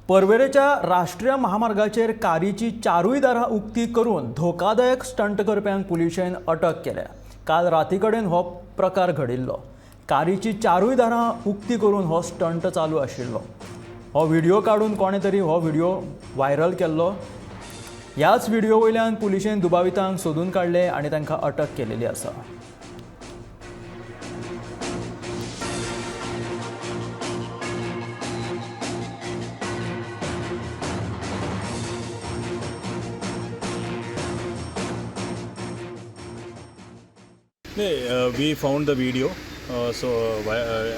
पर्वेरेच्या राष्ट्रीय महामार्गाचेर कारीची चारूय दारां उक्ती करून धोकादायक स्टंट करप्यांक पुलिशेन अटक केल्या। काल राती कडेन हो प्रकार घडिल्लो। कारीची चारूय दारां उक्ती करून हो स्टंट चालू आशिल्लो। हो व्हिडिओ काडून कोणे तरी हो व्हिडिओ व्हायरल केल्लो। ह्याच व्हिडिओ वयल्यान पुलिशेन दुबावितांक सोदून काडले आनी तांकां अटक केलेली आसा। We found the video,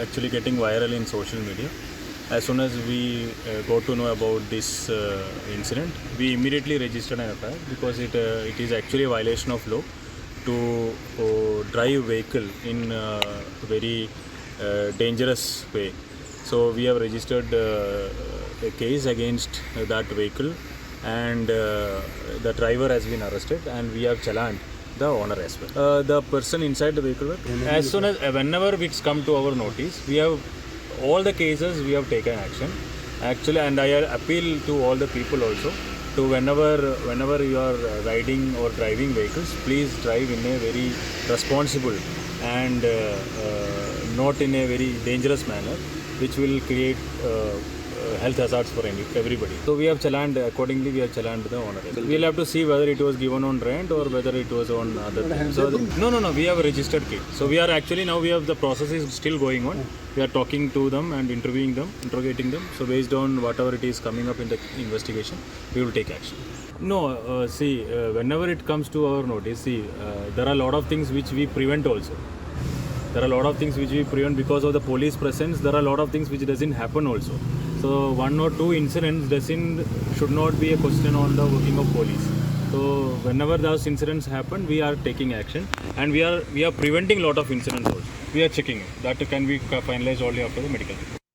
actually getting viral in social media. As soon as we got to know about this incident, we immediately registered an FIR because it is actually a violation of law to drive vehicle in a very dangerous way. So we have registered a case against that vehicle, and the driver has been arrested, and we have challened the owner as well. The person inside the vehicle, as soon as whenever it's come to our notice, we have all the cases we have taken action actually, and I appeal to all the people also to whenever you are riding or driving vehicles, please drive in a very responsible and not in a very dangerous manner, which will create health hazards for everybody. So we have challened accordingly. We have challenged the owner. We'll have to see whether it was given on rent or whether it was on other things. So no. We have a registered case. So we are actually now the process is still going on. We are talking to them and interrogating them. So based on whatever it is coming up in the investigation, we will take action. No, whenever it comes to our notice, there are a lot of things which we prevent also. There are a lot of things which we prevent because of the police presence. There are a lot of things which doesn't happen also. So one or two incidents should not be a question on the working of police. So whenever those incidents happen, we are taking action, and we are preventing a lot of incidents also. We are checking it. That can be finalized only after the medical report.